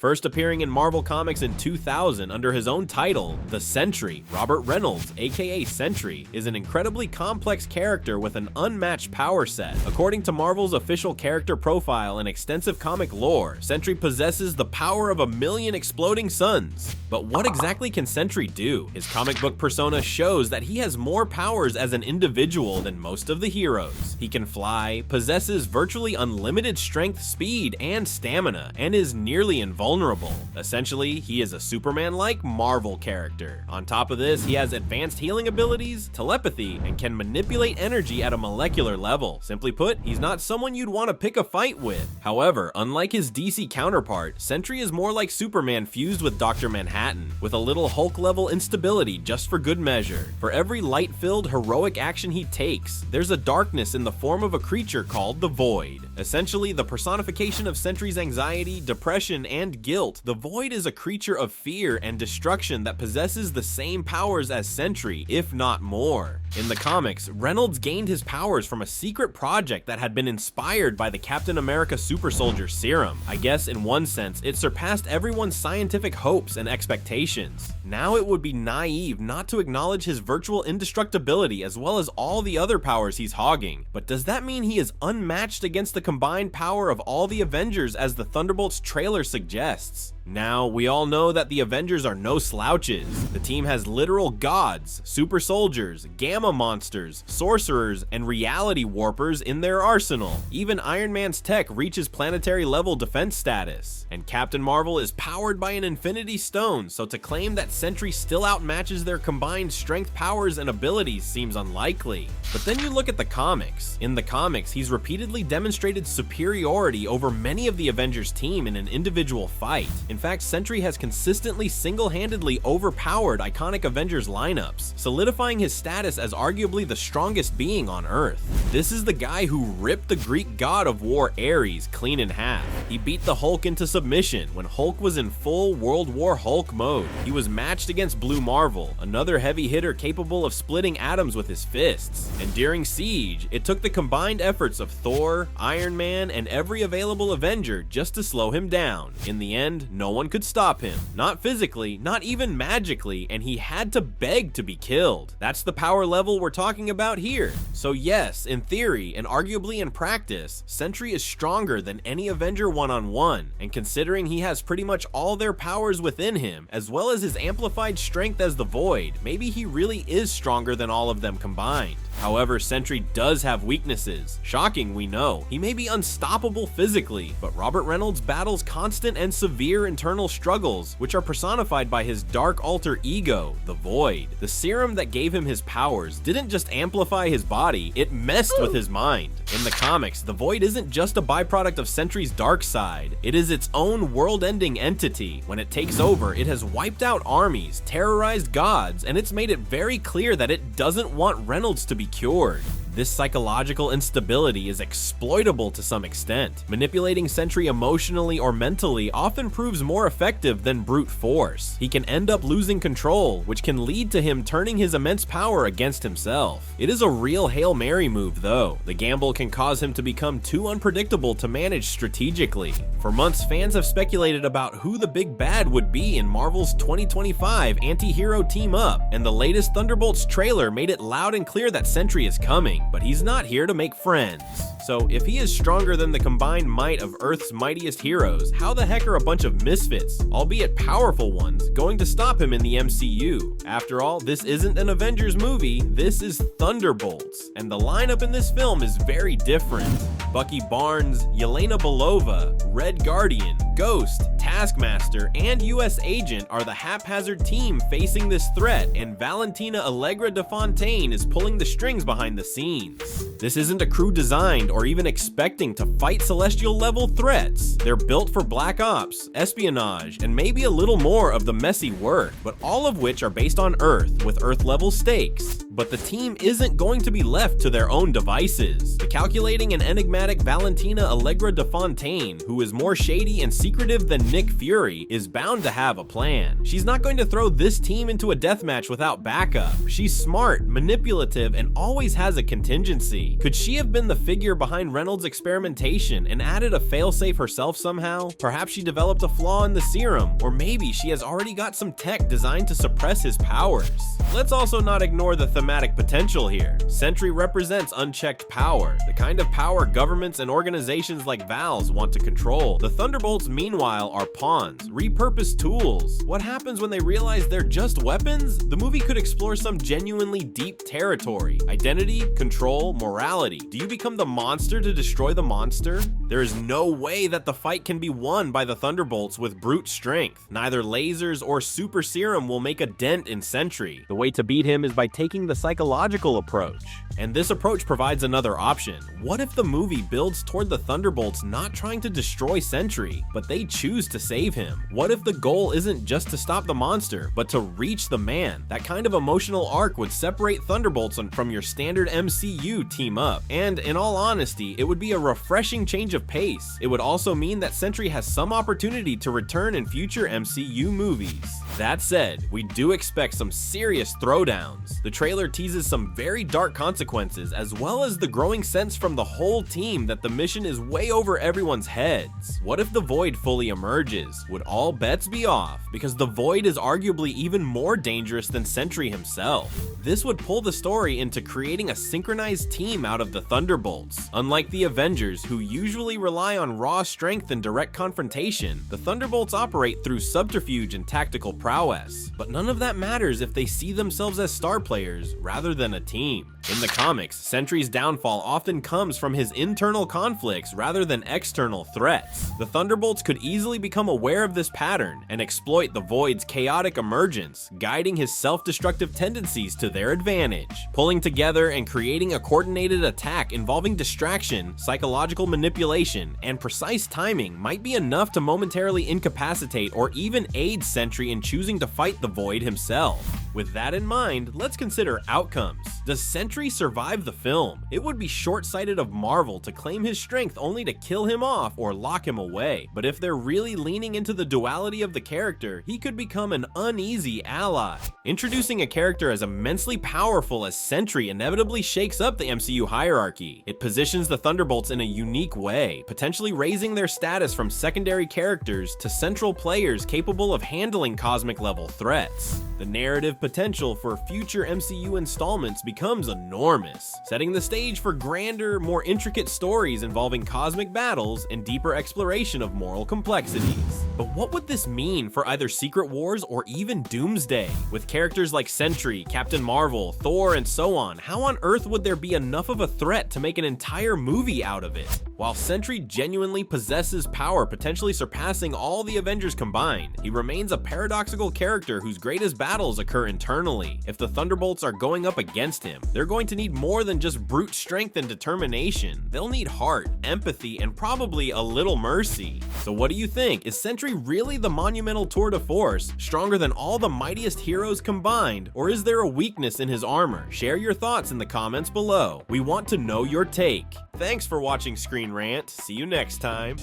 First appearing in Marvel Comics in 2000 under his own title, the Sentry, Robert Reynolds, aka Sentry, is an incredibly complex character with an unmatched power set. According to Marvel's official character profile and extensive comic lore, Sentry possesses the power of 1,000,000 exploding suns. But what exactly can Sentry do? His comic book persona shows that he has more powers as an individual than most of the heroes. He can fly, possesses virtually unlimited strength, speed, and stamina, and is nearly invulnerable. Essentially, he is a Superman-like Marvel character. On top of this, he has advanced healing abilities, telepathy, and can manipulate energy at a molecular level. Simply put, he's not someone you'd want to pick a fight with. However, unlike his DC counterpart, Sentry is more like Superman fused with Dr. Manhattan, with a little Hulk-level instability just for good measure. For every light-filled, heroic action he takes, there's a darkness in the form of a creature called the Void. Essentially, the personification of Sentry's anxiety, depression, and guilt, the Void is a creature of fear and destruction that possesses the same powers as Sentry, if not more. In the comics, Reynolds gained his powers from a secret project that had been inspired by the Captain America Super Soldier Serum. I guess in one sense, it surpassed everyone's scientific hopes and expectations. Now it would be naive not to acknowledge his virtual indestructibility as well as all the other powers he's hogging. But does that mean he is unmatched against the combined power of all the Avengers as the Thunderbolts trailer suggests? Now, we all know that the Avengers are no slouches. The team has literal gods, super soldiers, gamma monsters, sorcerers, and reality warpers in their arsenal. Even Iron Man's tech reaches planetary level defense status. And Captain Marvel is powered by an Infinity Stone, so to claim that Sentry still outmatches their combined strength, powers, and abilities seems unlikely. But then you look at the comics. In the comics, he's repeatedly demonstrated superiority over many of the Avengers team in an individual fight. In fact, Sentry has consistently single-handedly overpowered iconic Avengers lineups, solidifying his status as arguably the strongest being on Earth. This is the guy who ripped the Greek god of war Ares clean in half. He beat the Hulk into submission when Hulk was in full World War Hulk mode. He was matched against Blue Marvel, another heavy hitter capable of splitting atoms with his fists. And during Siege, it took the combined efforts of Thor, Iron Man, and every available Avenger just to slow him down. In the end, no one could stop him. Not physically, not even magically, and he had to beg to be killed. That's the power level we're talking about here. So yes, in theory, and arguably in practice, Sentry is stronger than any Avenger one-on-one, and considering he has pretty much all their powers within him, as well as his amplified strength as the Void, maybe he really is stronger than all of them combined. However, Sentry does have weaknesses. Shocking, we know. He may be unstoppable physically, but Robert Reynolds battles constant and severe internal struggles, which are personified by his dark alter ego, the Void. The serum that gave him his powers didn't just amplify his body, it messed with his mind. In the comics, the Void isn't just a byproduct of Sentry's dark side, it is its own world-ending entity. When it takes over, it has wiped out armies, terrorized gods, and it's made it very clear that it doesn't want Reynolds to be cured. This psychological instability is exploitable to some extent. Manipulating Sentry emotionally or mentally often proves more effective than brute force. He can end up losing control, which can lead to him turning his immense power against himself. It is a real Hail Mary move though. The gamble can cause him to become too unpredictable to manage strategically. For months, fans have speculated about who the big bad would be in Marvel's 2025 anti-hero team-up, and the latest Thunderbolts trailer made it loud and clear that Sentry is coming. But he's not here to make friends. So if he is stronger than the combined might of Earth's mightiest heroes, how the heck are a bunch of misfits, albeit powerful ones, going to stop him in the MCU? After all, this isn't an Avengers movie, this is Thunderbolts, and the lineup in this film is very different. Bucky Barnes, Yelena Belova, Red Guardian, Ghost, Taskmaster, and US Agent are the haphazard team facing this threat, and Valentina Allegra de Fontaine is pulling the strings behind the scenes. This isn't a crew designed or even expecting to fight celestial level threats. They're built for black ops, espionage, and maybe a little more of the messy work, but all of which are based on Earth with Earth level stakes. But the team isn't going to be left to their own devices. The calculating and enigmatic Valentina Allegra de Fontaine, who is more shady and secretive than Nick Fury, is bound to have a plan. She's not going to throw this team into a deathmatch without backup. She's smart, manipulative, and always has a contingency. Could she have been the figure behind Reynolds' experimentation and added a failsafe herself somehow? Perhaps she developed a flaw in the serum, or maybe she has already got some tech designed to suppress his powers. Let's also not ignore the thematic potential here. Sentry represents unchecked power, the kind of power governments and organizations like Valve want to control. The Thunderbolts, meanwhile, are pawns, repurposed tools. What happens when they realize they're just weapons? The movie could explore some genuinely deep territory. Identity, control, morality. Do you become the monster to destroy the monster? There is no way that the fight can be won by the Thunderbolts with brute strength. Neither lasers or super serum will make a dent in Sentry. The way to beat him is by taking the psychological approach. And this approach provides another option. What if the movie builds toward the Thunderbolts not trying to destroy Sentry, but they choose to save him? What if the goal isn't just to stop the monster, but to reach the man? That kind of emotional arc would separate Thunderbolts from your standard MCU team up. And in all honesty, it would be a refreshing change of pace. It would also mean that Sentry has some opportunity to return in future MCU movies. That said, we do expect some serious throwdowns. The trailer teases some very dark consequences, as well as the growing sense from the whole team that the mission is way over everyone's heads. What if the Void fully emerges? Would all bets be off? Because the Void is arguably even more dangerous than Sentry himself. This would pull the story into creating a synchronized team out of the Thunderbolts. Unlike the Avengers, who usually rely on raw strength and direct confrontation, the Thunderbolts operate through subterfuge and tactical prowess. But none of that matters if they see themselves as star players rather than a team. In the comics, Sentry's downfall often comes from his internal conflicts rather than external threats. The Thunderbolts could easily become aware of this pattern and exploit the Void's chaotic emergence, guiding his self-destructive tendencies to their advantage. Pulling together and creating a coordinated attack involving distraction, psychological manipulation, and precise timing might be enough to momentarily incapacitate or even aid Sentry in choosing to fight the Void himself. With that in mind, let's consider outcomes. Does Sentry survive the film? It would be short-sighted of Marvel to claim his strength only to kill him off or lock him away. But if they're really leaning into the duality of the character, he could become an uneasy ally. Introducing a character as immensely powerful as Sentry inevitably shakes up the MCU hierarchy. It positions the Thunderbolts in a unique way, potentially raising their status from secondary characters to central players capable of handling cosmic-level threats. The narrative potential for future MCU installments becomes enormous, setting the stage for grander, more intricate stories involving cosmic battles and deeper exploration of moral complexities. But what would this mean for either Secret Wars or even Doomsday? With characters like Sentry, Captain Marvel, Thor, and so on, how on earth would there be enough of a threat to make an entire movie out of it? While Sentry genuinely possesses power potentially surpassing all the Avengers combined, he remains a paradoxical character whose greatest battles occur internally. If the Thunderbolts are going up against him, they're going to need more than just brute strength and determination. They'll need heart, empathy, and probably a little mercy. So what do you think? Is Sentry really the monumental tour de force, stronger than all the mightiest heroes combined, or is there a weakness in his armor? Share your thoughts in the comments below. We want to know your take. Thanks for watching ScreenRant. See you next time.